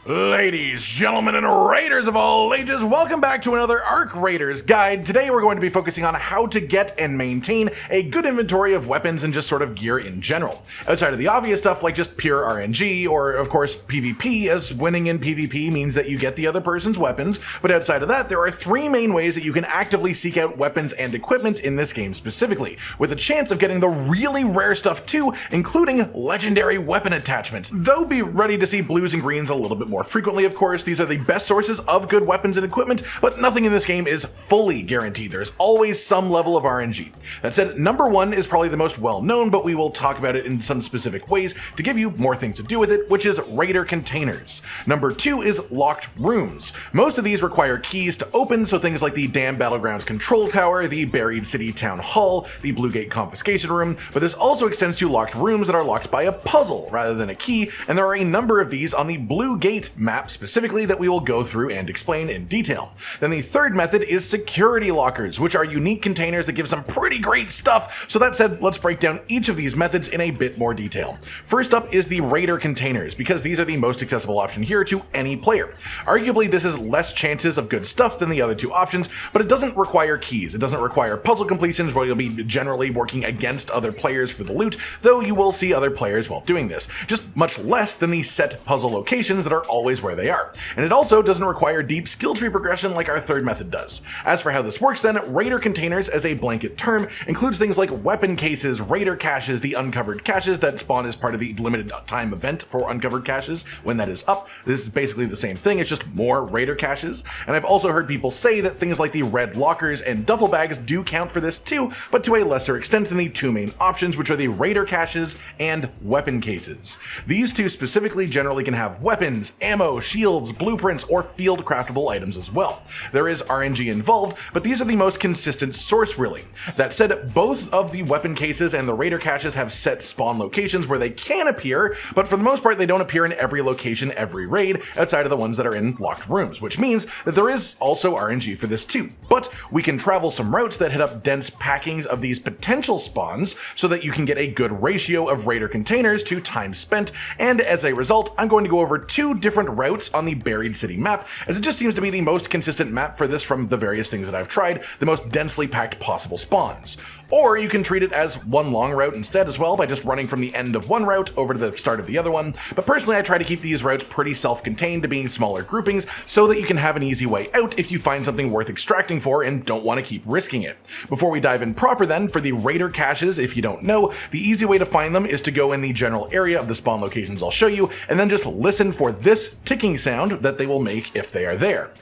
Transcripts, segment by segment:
Ladies, gentlemen, and raiders of all ages, welcome back to another Arc Raiders guide. Today we're going to be focusing on how to get and maintain a good inventory of weapons and just sort of gear in general. Outside of the obvious stuff like just pure RNG, or of course PvP, as winning in PvP means that you get the other person's weapons, but outside of that there are three main ways that you can actively seek out weapons and equipment in this game specifically, with a chance of getting the really rare stuff too, including legendary weapon attachments. Though be ready to see blues and greens a little bit more frequently, of course. These are the best sources of good weapons and equipment, but nothing in this game is fully guaranteed. There's always some level of RNG. That said, number one is probably the most well-known, but we will talk about it in some specific ways to give you more things to do with it, which is raider containers. Number two is locked rooms. Most of these require keys to open, so things like the Dam Battlegrounds Control Tower, the Buried City Town Hall, the Blue Gate Confiscation Room, but this also extends to locked rooms that are locked by a puzzle rather than a key, and there are a number of these on the Blue Gate map specifically that we will go through and explain in detail. Then the third method is security lockers, which are unique containers that give some pretty great stuff. So that said, let's break down each of these methods in a bit more detail. First up is the raider containers, because these are the most accessible option here to any player. Arguably this is less chances of good stuff than the other two options, but it doesn't require keys. It doesn't require puzzle completions where you'll be generally working against other players for the loot, though you will see other players while doing this, just much less than the set puzzle locations that are always where they are. And it also doesn't require deep skill tree progression like our third method does. As for how this works then, raider containers as a blanket term includes things like weapon cases, raider caches, the uncovered caches that spawn as part of the limited time event for uncovered caches when that is up. This is basically the same thing, it's just more raider caches. And I've also heard people say that things like the red lockers and duffel bags do count for this too, but to a lesser extent than the two main options, which are the raider caches and weapon cases. These two specifically generally can have weapons, ammo, shields, blueprints, or field craftable items as well. There is RNG involved, but these are the most consistent source really. That said, both of the weapon cases and the raider caches have set spawn locations where they can appear, but for the most part they don't appear in every location every raid outside of the ones that are in locked rooms, which means that there is also RNG for this too. But we can travel some routes that hit up dense packings of these potential spawns so that you can get a good ratio of raider containers to time spent, and as a result I'm going to go over two different routes on the Buried City map, as it just seems to be the most consistent map for this from the various things that I've tried, the most densely packed possible spawns. Or you can treat it as one long route instead as well by just running from the end of one route over to the start of the other one, but personally I try to keep these routes pretty self-contained to being smaller groupings so that you can have an easy way out if you find something worth extracting for and don't want to keep risking it. Before we dive in proper then, for the raider caches, if you don't know, the easy way to find them is to go in the general area of the spawn locations I'll show you, and then just listen for this ticking sound that they will make if they are there.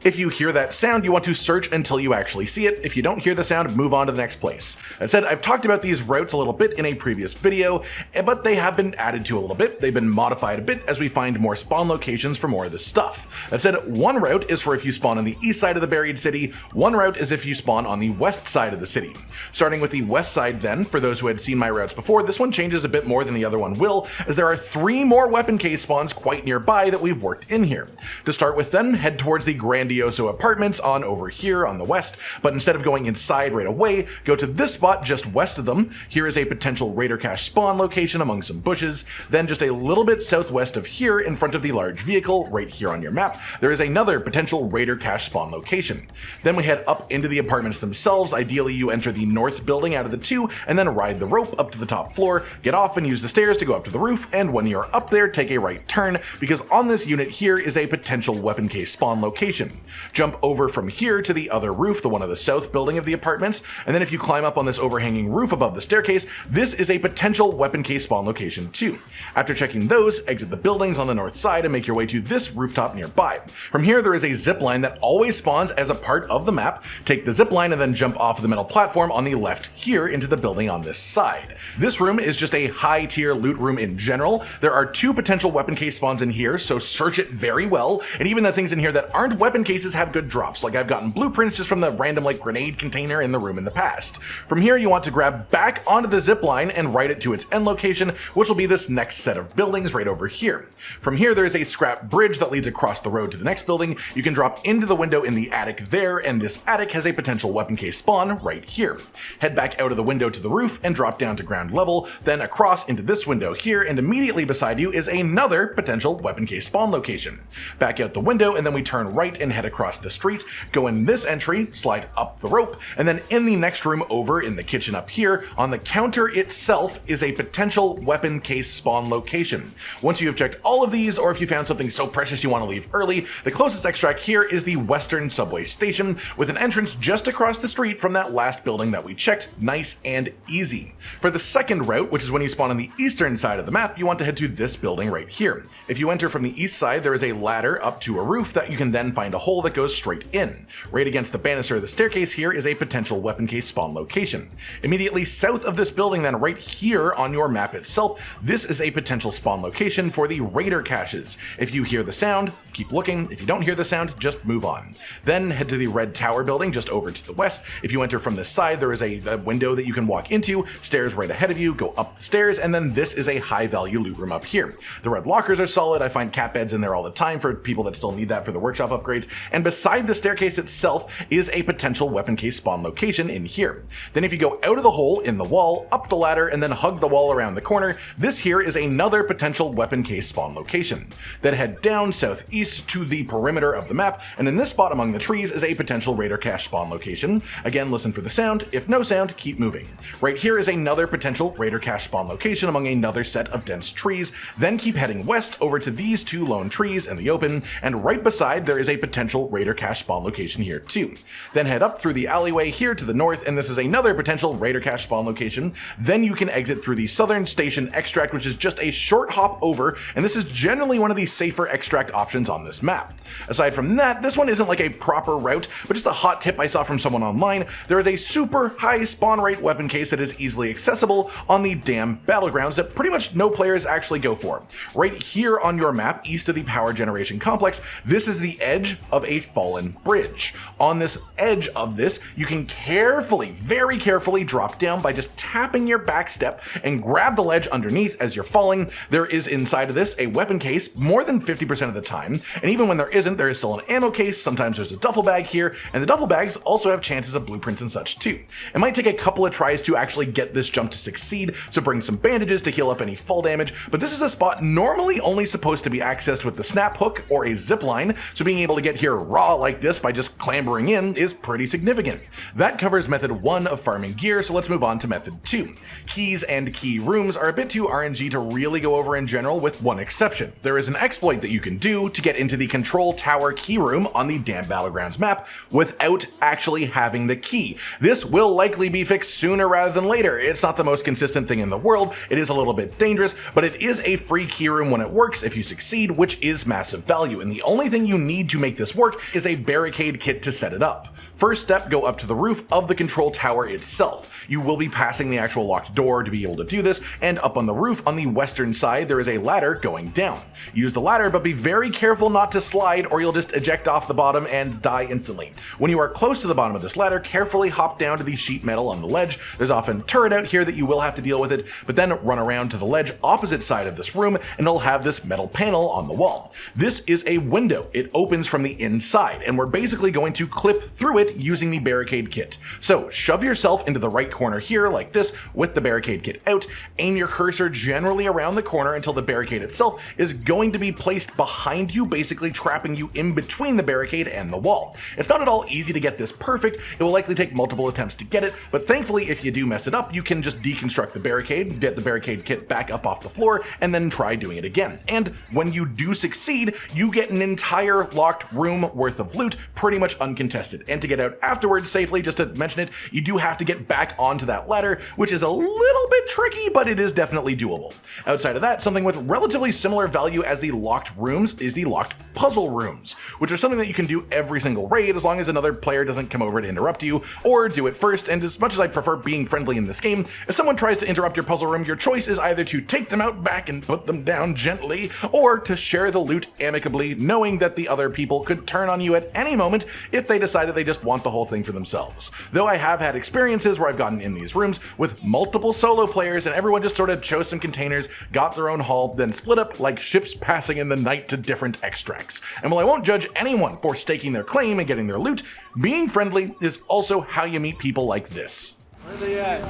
If you hear that sound, you want to search until you actually see it. If you don't hear the sound, move on to the next place. That said, I've talked about these routes a little bit in a previous video, but they have been added to a little bit. They've been modified a bit as we find more spawn locations for more of this stuff. That said, one route is for if you spawn on the east side of the buried city, one route is if you spawn on the west side of the city. Starting with the west side then, for those who had seen my routes before, this one changes a bit more than the other one will, as there are three more weapon case spawns quite nearby that we've worked in here. To start with then, head towards the Grandioso apartments on over here on the west, but instead of going inside right away, go to this spot just west of them. Here is a potential raider cache spawn location among some bushes. Then just a little bit southwest of here, in front of the large vehicle right here on your map, there is another potential raider cache spawn location. Then we head up into the apartments themselves. Ideally you enter the north building out of the two and then ride the rope up to the top floor, get off and use the stairs to go up to the roof, and when you're up there take a right turn, because on this unit here is a potential weapon case spawn location. Jump over from here to the other roof, the one of the south building of the apartments, and then if you climb up on this overhanging roof above the staircase, this is a potential weapon case spawn location too. After checking those, exit the buildings on the north side and make your way to this rooftop nearby. From here there is a zip line that always spawns as a part of the map. Take the zip line and then jump off the metal platform on the left here into the building on this side. This room is just a high tier loot room in general. There are two potential weapon case spawns in here, so search it very well, and even the things in here that aren't weapon case cases have good drops, like I've gotten blueprints just from the random like grenade container in the room in the past. From here you want to grab back onto the zip line and ride it to its end location, which will be this next set of buildings right over here. From here there is a scrap bridge that leads across the road to the next building. You can drop into the window in the attic there, and this attic has a potential weapon case spawn right here. Head back out of the window to the roof and drop down to ground level, then across into this window here, and immediately beside you is another potential weapon case spawn location. Back out the window, and then we turn right and head across the street, go in this entry, slide up the rope, and then in the next room over in the kitchen up here, on the counter itself is a potential weapon case spawn location. Once you have checked all of these, or if you found something so precious you want to leave early, the closest extract here is the Western Subway Station, with an entrance just across the street from that last building that we checked. Nice and easy. For the second route, which is when you spawn on the eastern side of the map, you want to head to this building right here. If you enter from the east side, there is a ladder up to a roof that you can then find a hole that goes straight in. Right against the banister of the staircase here is a potential weapon case spawn location. Immediately south of this building, then right here on your map itself, this is a potential spawn location for the raider caches. If you hear the sound, keep looking. If you don't hear the sound, just move on. Then head to the red tower building just over to the west. If you enter from this side, there is a window that you can walk into, stairs right ahead of you, go up the stairs, and then this is a high value loot room up here. The red lockers are solid. I find cat beds in there all the time for people that still need that for the workshop upgrades. And beside the staircase itself is a potential weapon case spawn location in here. Then if you go out of the hole in the wall, up the ladder, and then hug the wall around the corner, this here is another potential weapon case spawn location. Then head down southeast to the perimeter of the map, and in this spot among the trees is a potential raider cache spawn location. Again, listen for the sound. If no sound, keep moving. Right here is another potential raider cache spawn location among another set of dense trees. Then keep heading west over to these two lone trees in the open, and right beside there is a potential raider cache spawn location here too. Then head up through the alleyway here to the north, and this is another potential raider cache spawn location. Then you can exit through the southern station extract, which is just a short hop over, and this is generally one of the safer extract options on this map. Aside from that, this one isn't like a proper route, but just a hot tip I saw from someone online. There is a super high spawn rate weapon case that is easily accessible on the dam battlegrounds that pretty much no players actually go for. Right here on your map, east of the power generation complex, this is the edge of a fallen bridge. On this edge of this, you can carefully, very carefully drop down by just tapping your back step and grab the ledge underneath as you're falling. There is inside of this a weapon case more than 50% of the time, and even when there isn't, there is still an ammo case. Sometimes there's a duffel bag here, and the duffel bags also have chances of blueprints and such too. It might take a couple of tries to actually get this jump to succeed, so bring some bandages to heal up any fall damage, but this is a spot normally only supposed to be accessed with the snap hook or a zip line, so being able to get here raw like this by just clambering in is pretty significant. That covers method 1 of farming gear, so let's move on to method 2. Keys and key rooms are a bit too RNG to really go over in general, with one exception. There is an exploit that you can do to get into the control tower key room on the Dam Battlegrounds map without actually having the key. This will likely be fixed sooner rather than later. It's not the most consistent thing in the world, it is a little bit dangerous, but it is a free key room when it works if you succeed, which is massive value, and the only thing you need to make this work is a barricade kit to set it up. First step, go up to the roof of the control tower itself. You will be passing the actual locked door to be able to do this, and up on the roof on the western side there is a ladder going down. Use the ladder, but be very careful not to slide or you'll just eject off the bottom and die instantly. When you are close to the bottom of this ladder, carefully hop down to the sheet metal on the ledge. There's often turret out here that you will have to deal with it, but then run around to the ledge opposite side of this room and it'll have this metal panel on the wall. This is a window. It opens from the inside, and we're basically going to clip through it using the barricade kit. So shove yourself into the right corner here like this with the barricade kit out, aim your cursor generally around the corner until the barricade itself is going to be placed behind you, basically trapping you in between the barricade and the wall. It's not at all easy to get this perfect. It will likely take multiple attempts to get it, but thankfully if you do mess it up, you can just deconstruct the barricade, get the barricade kit back up off the floor, and then try doing it again. And when you do succeed, you get an entire locked room worth of loot pretty much uncontested. And to get out afterwards safely, just to mention it, you do have to get back onto that ladder, which is a little bit tricky, but it is definitely doable. Outside of that, something with relatively similar value as the locked rooms is the locked puzzle rooms, which are something that you can do every single raid as long as another player doesn't come over to interrupt you or do it first. And as much as I prefer being friendly in this game, if someone tries to interrupt your puzzle room, your choice is either to take them out back and put them down gently, or to share the loot amicably, knowing that the other people could turn on you at any moment if they decide that they just want the whole thing for themselves. Though I have had experiences where I've gotten in these rooms with multiple solo players and everyone just sort of chose some containers, got their own haul, then split up like ships passing in the night to different extracts. And while I won't judge anyone for staking their claim and getting their loot, being friendly is also how you meet people like this. Where are they at?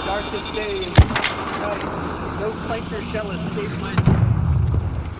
Dark to stay. No fighter shall escape my...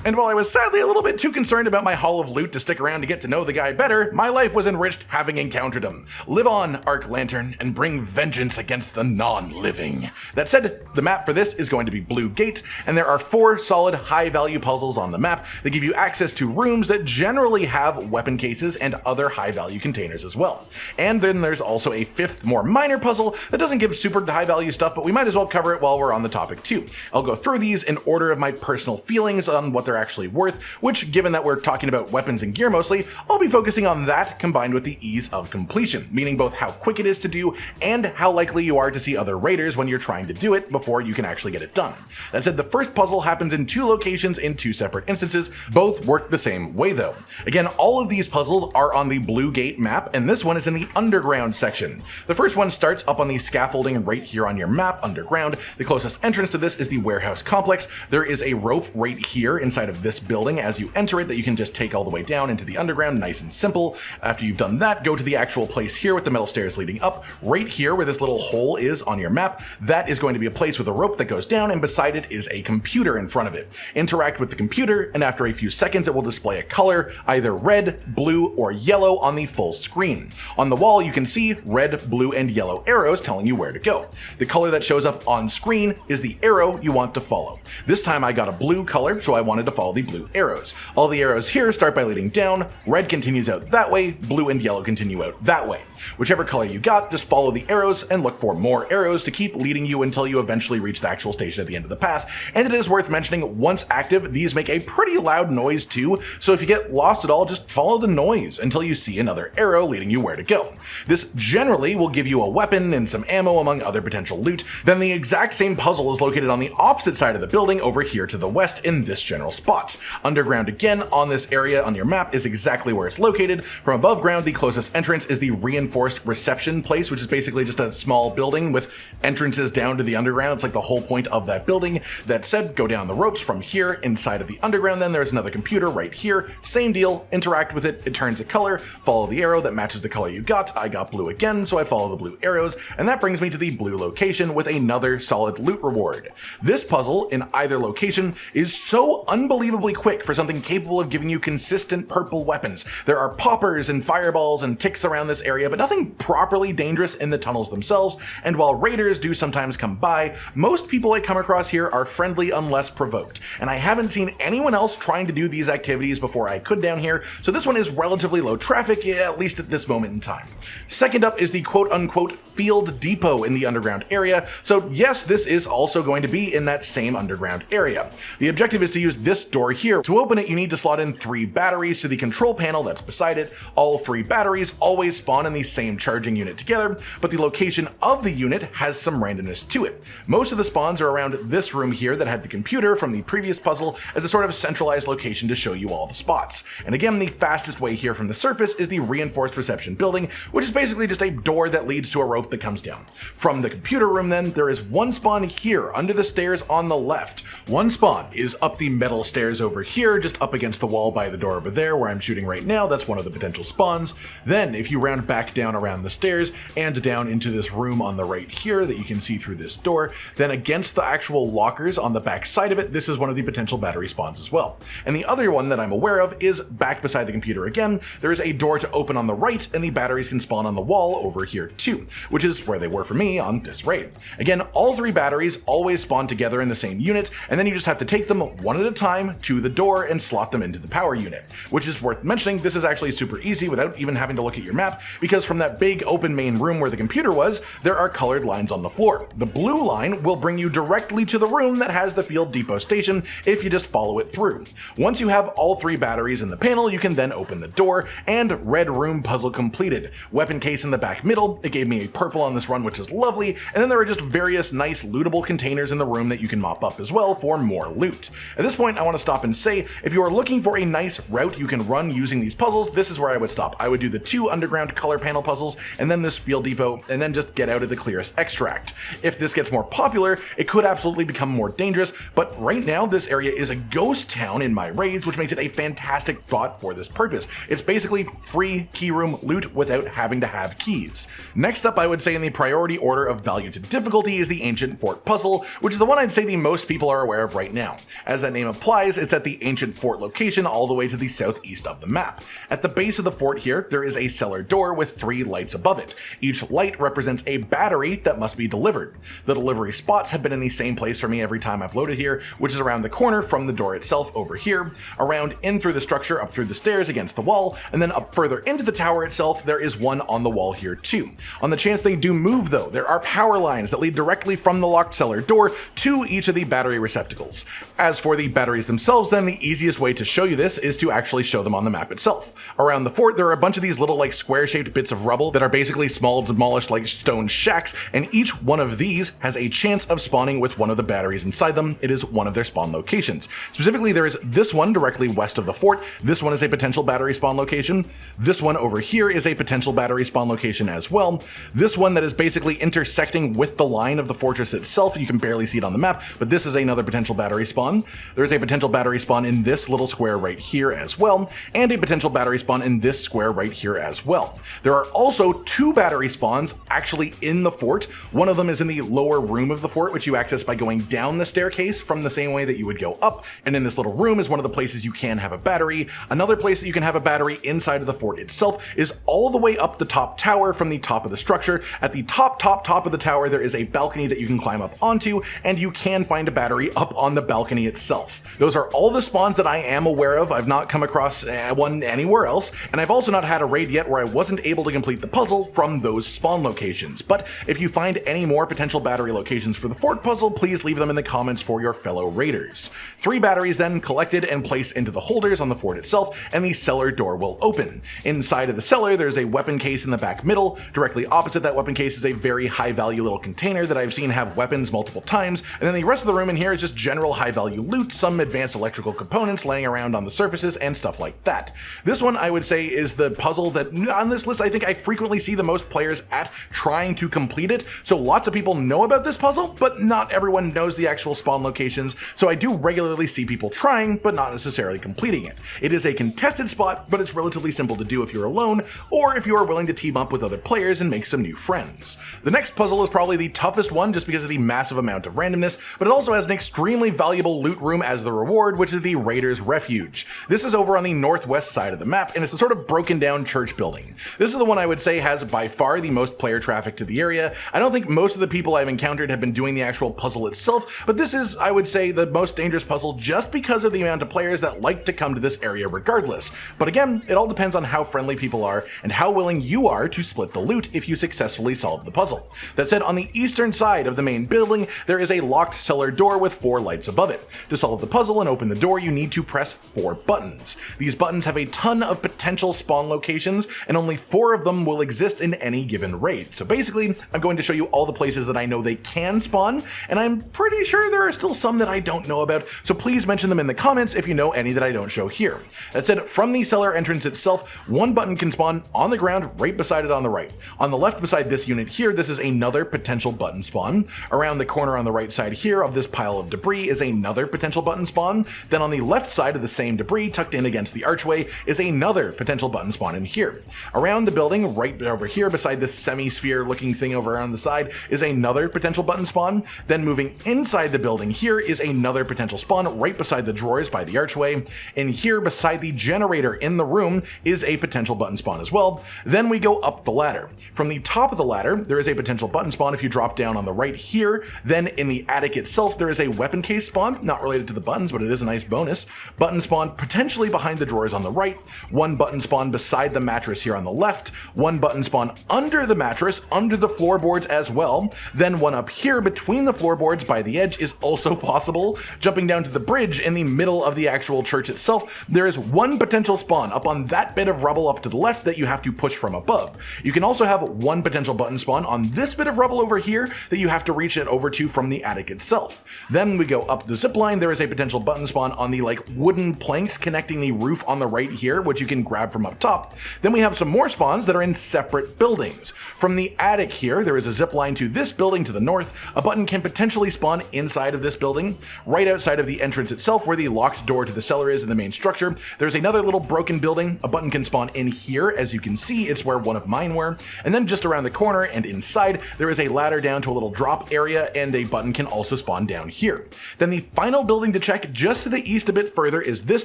And while I was sadly a little bit too concerned about my haul of loot to stick around to get to know the guy better, my life was enriched having encountered him. Live on, Arc Lantern, and bring vengeance against the non-living. That said, the map for this is going to be Blue Gate, and there are 4 solid high-value puzzles on the map that give you access to rooms that generally have weapon cases and other high-value containers as well. And then there's also a 5th, more minor puzzle that doesn't give super high-value stuff, but we might as well cover it while we're on the topic too. I'll go through these in order of my personal feelings on what they're actually worth, which, given that we're talking about weapons and gear mostly, I'll be focusing on that combined with the ease of completion, meaning both how quick it is to do and how likely you are to see other raiders when you're trying to do it before you can actually get it done. That said, the first puzzle happens in 2 locations in 2 separate instances. Both work the same way though. Again, all of these puzzles are on the Blue Gate map, and this one is in the underground section. The first one starts up on the scaffolding right here on your map, underground. The closest entrance to this is the warehouse complex. There is a rope right here inside of this building as you enter it that you can just take all the way down into the underground, nice and simple. After you've done that, go to the actual place here with the metal stairs leading up. Right here where this little hole is on your map, that is going to be a place with a rope that goes down, and beside it is a computer in front of it. Interact with the computer, and after a few seconds it will display a color, either red, blue, or yellow on the full screen. On the wall you can see red, blue, and yellow arrows telling you where to go. The color that shows up on screen is the arrow you want to follow. This time I got a blue color, so I wanted to follow the blue arrows. All the arrows here start by leading down, red continues out that way, blue and yellow continue out that way. Whichever color you got, just follow the arrows and look for more arrows to keep leading you until you eventually reach the actual station at the end of the path. And it is worth mentioning, once active, these make a pretty loud noise too, so if you get lost at all, just follow the noise until you see another arrow leading you where to go. This generally will give you a weapon and some ammo among other potential loot. Then the exact same puzzle is located on the opposite side of the building over here to the west in this general spot. Underground again on this area on your map is exactly where it's located. From above ground, the closest entrance is the reinforced reception place, which is basically just a small building with entrances down to the underground. It's like the whole point of that building. That said, go down the ropes from here inside of the underground. Then there's another computer right here. Same deal, interact with it. It turns a color, follow the arrow that matches the color you got. I got blue again, so I follow the blue arrows, and that brings me to the blue location with another solid loot reward. This puzzle in either location is so unbelievably quick for something capable of giving you consistent purple weapons. There are poppers and fireballs and ticks around this area, but nothing properly dangerous in the tunnels themselves, and while raiders do sometimes come by, most people I come across here are friendly unless provoked, and I haven't seen anyone else trying to do these activities before I could down here, so this one is relatively low traffic, at least at this moment in time. Second up is the quote-unquote field depot in the underground area, so yes, this is also going to be in that same underground area. The objective is to use this door here. To open it, you need to slot in 3 batteries to the control panel that's beside it. All 3 batteries always spawn in the same charging unit together, but the location of the unit has some randomness to it. Most of the spawns are around this room here that had the computer from the previous puzzle as a sort of centralized location to show you all the spots. And again, the fastest way here from the surface is the reinforced reception building, which is basically just a door that leads to a rope that comes down. From the computer room then, there is one spawn here under the stairs on the left. One spawn is up the metal stairs over here, just up against the wall by the door over there where I'm shooting right now. That's one of the potential spawns. Then if you round back down around the stairs and down into this room on the right here that you can see through this door, then against the actual lockers on the back side of it, this is one of the potential battery spawns as well. And the other one that I'm aware of is back beside the computer again. There is a door to open on the right, and the batteries can spawn on the wall over here too, which is where they were for me on this raid. Again, all 3 batteries always spawn together in the same unit, and then you just have to take them one at a time time to the door and slot them into the power unit. Which is worth mentioning, this is actually super easy without even having to look at your map, because from that big open main room where the computer was, there are colored lines on the floor. The blue line will bring you directly to the room that has the field depot station if you just follow it through. Once you have all 3 batteries in the panel, you can then open the door, and red room puzzle completed. Weapon case in the back middle, it gave me a purple on this run, which is lovely, and then there are just various nice lootable containers in the room that you can mop up as well for more loot. At this point, I want to stop and say, if you are looking for a nice route you can run using these puzzles, this is where I would stop. I would do the 2 underground color panel puzzles, and then this field depot, and then just get out of the clearest extract. If this gets more popular, it could absolutely become more dangerous, but right now this area is a ghost town in my raids, which makes it a fantastic spot for this purpose. It's basically free key room loot without having to have keys. Next up, I would say in the priority order of value to difficulty is the Ancient Fort puzzle, which is the one I'd say the most people are aware of right now. As that name implies, it's at the Ancient Fort location all the way to the southeast of the map. At the base of the fort here, there is a cellar door with 3 lights above it. Each light represents a battery that must be delivered. The delivery spots have been in the same place for me every time I've loaded here, which is around the corner from the door itself over here, around in through the structure up through the stairs against the wall, and then up further into the tower itself, there is one on the wall here too. On the chance they do move though, there are power lines that lead directly from the locked cellar door to each of the battery receptacles. As for the batteries themselves, then the easiest way to show you this is to actually show them on the map itself. Around the fort, there are a bunch of these little like square-shaped bits of rubble that are basically small demolished like stone shacks, and each one of these has a chance of spawning with one of the batteries inside them. It is one of their spawn locations. Specifically, there is this one directly west of the fort. This one is a potential battery spawn location. This one over here is a potential battery spawn location as well. This one that is basically intersecting with the line of the fortress itself. You can barely see it on the map, but this is another potential battery spawn. There's a potential battery spawn in this little square right here as well, and a potential battery spawn in this square right here as well. There are also 2 battery spawns actually in the fort. One of them is in the lower room of the fort, which you access by going down the staircase from the same way that you would go up, and in this little room is one of the places you can have a battery. Another place that you can have a battery inside of the fort itself is all the way up the top tower from the top of the structure. At the top of the tower, there is a balcony that you can climb up onto, and you can find a battery up on the balcony itself. Those are all the spawns that I am aware of. I've not come across one anywhere else, and I've also not had a raid yet where I wasn't able to complete the puzzle from those spawn locations. But if you find any more potential battery locations for the fort puzzle, please leave them in the comments for your fellow raiders. 3 batteries then collected and placed into the holders on the fort itself, and the cellar door will open. Inside of the cellar, there's a weapon case in the back middle. Directly opposite that weapon case is a very high value little container that I've seen have weapons multiple times, and then the rest of the room in here is just general high value loot, some advanced electrical components laying around on the surfaces and stuff like that. This one I would say is the puzzle that on this list I think I frequently see the most players at trying to complete it. So lots of people know about this puzzle, but not everyone knows the actual spawn locations, so I do regularly see people trying, but not necessarily completing it. It is a contested spot, but it's relatively simple to do if you're alone, or if you are willing to team up with other players and make some new friends. The next puzzle is probably the toughest one just because of the massive amount of randomness, but it also has an extremely valuable loot room as the reward, which is the Raiders Refuge. This is over on the northwest side of the map, and it's a sort of broken down church building. This is the one I would say has by far the most player traffic to the area. I don't think most of the people I've encountered have been doing the actual puzzle itself, but this is, I would say, the most dangerous puzzle just because of the amount of players that like to come to this area regardless. But again, it all depends on how friendly people are and how willing you are to split the loot if you successfully solve the puzzle. That said, on the eastern side of the main building, there is a locked cellar door with 4 lights above it. To solve the puzzle and open the door, you need to press 4 buttons. These buttons have a ton of potential spawn locations, and only 4 of them will exist in any given raid. So basically, I'm going to show you all the places that I know they can spawn, and I'm pretty sure there are still some that I don't know about, so please mention them in the comments if you know any that I don't show here. That said, from the cellar entrance itself, 1 button can spawn on the ground right beside it on the right. On the left beside this unit here, this is another potential button spawn. Around the corner on the right side here of this pile of debris is another potential button spawn. Then on the left side of the same debris, tucked in against the archway, is another potential button spawn in here. Around the building, right over here beside this semi-sphere looking thing over on the side, is another potential button spawn. Then moving inside the building here is another potential spawn right beside the drawers by the archway. In here beside the generator in the room is a potential button spawn as well. Then we go up the ladder. From the top of the ladder, there is a potential button spawn if you drop down on the right here. Then in the attic itself, there is a weapon case spawn, not related to the buttons, buttons, but it is a nice bonus. Button spawn potentially behind the drawers on the right, 1 button spawn beside the mattress here on the left, 1 button spawn under the mattress, under the floorboards as well, then 1 up here between the floorboards by the edge is also possible. Jumping down to the bridge in the middle of the actual church itself, there is 1 potential spawn up on that bit of rubble up to the left that you have to push from above. You can also have 1 potential button spawn on this bit of rubble over here that you have to reach it over to from the attic itself. Then we go up the zip line, there is a potential button spawn on the wooden planks connecting the roof on the right here, which you can grab from up top. Then we have some more spawns that are in separate buildings. From the attic here, there is a zip line to this building to the north. A button can potentially spawn inside of this building. Right outside of the entrance itself, where the locked door to the cellar is in the main structure, there's another little broken building. A button can spawn in here. As you can see, it's where one of mine were. And then just around the corner and inside, there is a ladder down to a little drop area, and a button can also spawn down here. Then the final building to check just to the east a bit further is this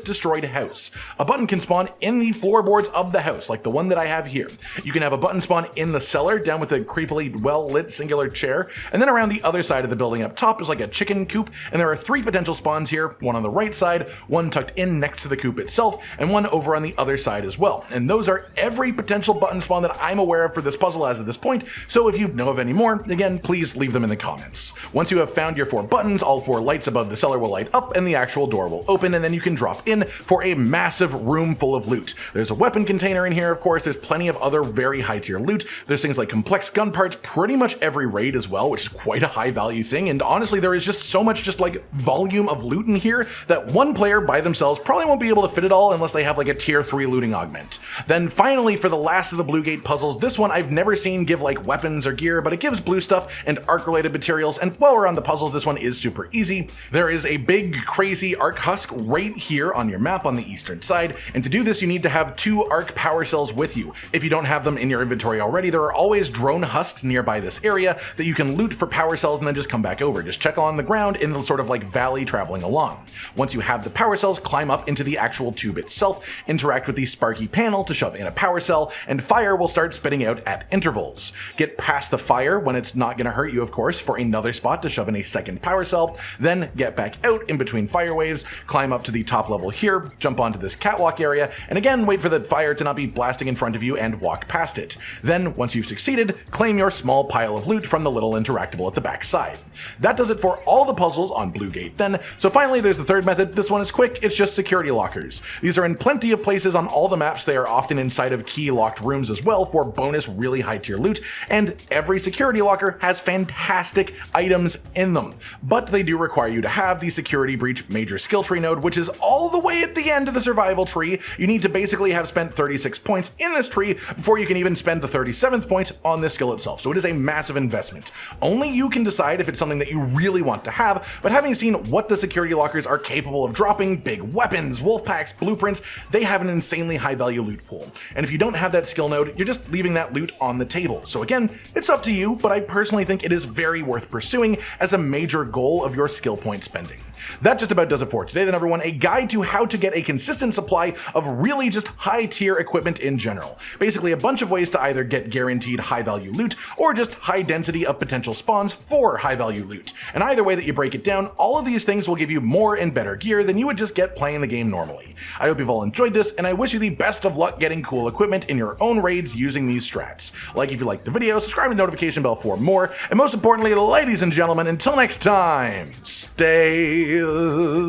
destroyed house. A button can spawn in the floorboards of the house, like the one that I have here. You can have a button spawn in the cellar, down with a creepily well-lit singular chair, and then around the other side of the building up top is like a chicken coop, and there are 3 potential spawns here, 1 on the right side, 1 tucked in next to the coop itself, and 1 over on the other side as well. And those are every potential button spawn that I'm aware of for this puzzle as of this point, so if you know of any more, again, please leave them in the comments. Once you have found your 4 buttons, all 4 lights above the cellar will light up and the actual door will open, and then you can drop in for a massive room full of loot. There's a weapon container in here, of course. There's plenty of other very high tier loot. There's things like complex gun parts, pretty much every raid as well, which is quite a high value thing. And honestly, there is just so much volume of loot in here that one player by themselves probably won't be able to fit it all unless they have a tier 3 looting augment. Then finally, for the last of the blue gate puzzles, this one I've never seen give weapons or gear, but it gives blue stuff and arc related materials. And while we're on the puzzles, this one is super easy. There is a big crazy arc husk right here on your map on the eastern side, and to do this you need to have 2 arc power cells with you. If you don't have them in your inventory already, there are always drone husks nearby this area that you can loot for power cells and then just come back over. Just check on the ground in the sort of valley traveling along. Once you have the power cells, climb up into the actual tube itself, interact with the sparky panel to shove in a power cell, and fire will start spitting out at intervals. Get past the fire when it's not going to hurt you, of course, for another spot to shove in a second power cell, then get back out in between fire waves, climb up to the top level here, jump onto this catwalk area, and again wait for the fire to not be blasting in front of you and walk past it. Then, once you've succeeded, claim your small pile of loot from the little interactable at the back side. That does it for all the puzzles on Blue Gate then. So finally there's the third method. This one is quick, it's just security lockers. These are in plenty of places on all the maps. They are often inside of key locked rooms as well for bonus really high tier loot, and every security locker has fantastic items in them. But they do require you to have the security breach major skill tree node, which is all the way at the end of the survival tree. You need to basically have spent 36 points in this tree before you can even spend the 37th point on this skill itself. So it is a massive investment. Only you can decide if it's something that you really want to have, but having seen what the security lockers are capable of dropping, big weapons, wolf packs, blueprints, they have an insanely high value loot pool. And if you don't have that skill node, you're just leaving that loot on the table. So again, it's up to you, but I personally think it is very worth pursuing as a major goal of your skill point spending. That just about does it for today then, everyone. A guide to how to get a consistent supply of really just high tier equipment in general. Basically a bunch of ways to either get guaranteed high value loot or just high density of potential spawns for high value loot. And either way that you break it down, all of these things will give you more and better gear than you would just get playing the game normally. I hope you've all enjoyed this, and I wish you the best of luck getting cool equipment in your own raids using these strats. Like if you liked the video, subscribe to the notification bell for more, and most importantly, ladies and gentlemen, until next time, stay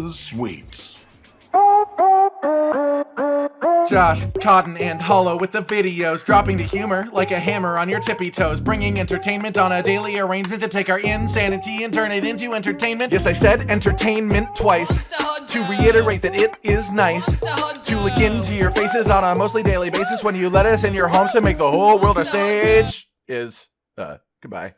sweet. Josh, Cotton, and Hollow with the videos, dropping the humor like a hammer on your tippy toes, bringing entertainment on a daily arrangement to take our insanity and turn it into entertainment. Yes, I said entertainment twice, to reiterate that it is nice to look into your faces on a mostly daily basis when you let us in your homes to make the whole world a stage. Goodbye.